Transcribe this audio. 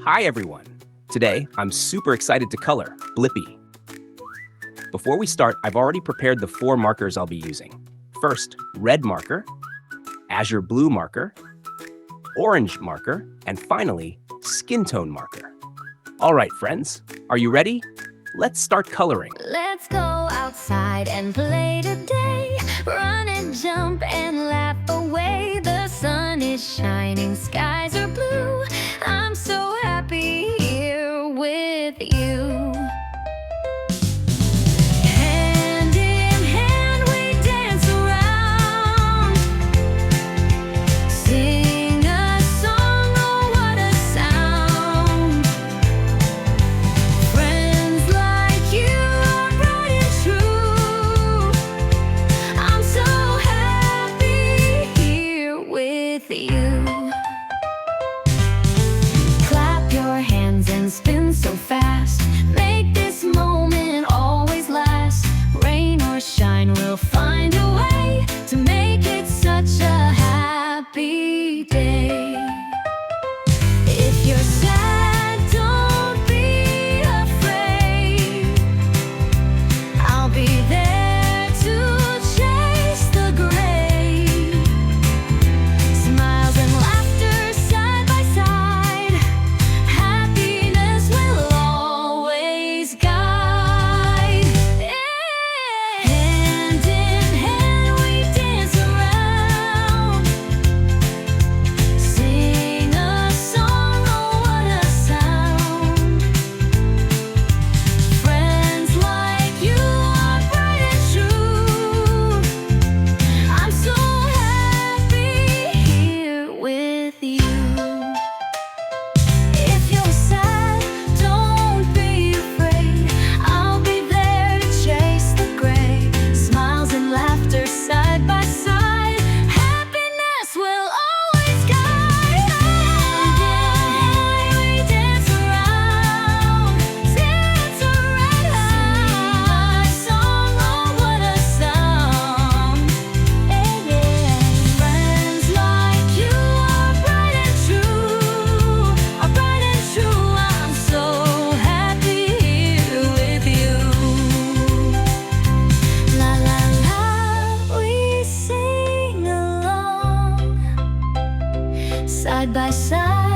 Hi everyone! Today, I'm super excited to color Blippi. Before we start, I've already prepared the 4 markers I'll be using. First, red marker, azure blue marker, orange marker, and finally, skin tone marker. All right, friends, are you ready? Let's start coloring. Let's go outside and play today. Run and jump and laugh away. The sun is shining, skies are blue. I'm so happy here with you. Hand in hand we dance around. Sing a song, oh what a sound. Friends like you are bright and true. I'm so happy here with you. Clap your hands and spin so fast. Make this moment always last. Rain or shine, we'll find a way to make it such a happy day. If you're sad, don't be afraid. I'll be there to chase the gray. Smiles and laughter side by side. Happiness will always guide. Hand in hand we dance around. Sing a song, oh what a sound. Friends like you are bright and true. I'm so happy here with you. If you're sad, don't be afraid. I'll be there to chase the gray. Smiles and laughter side by side. Happiness will always guide. We dance around. Dance around. Song, oh what a sound. Friends like you are bright and true. Are bright and true. I'm so happy here with you. La la la, we sing along, side by side.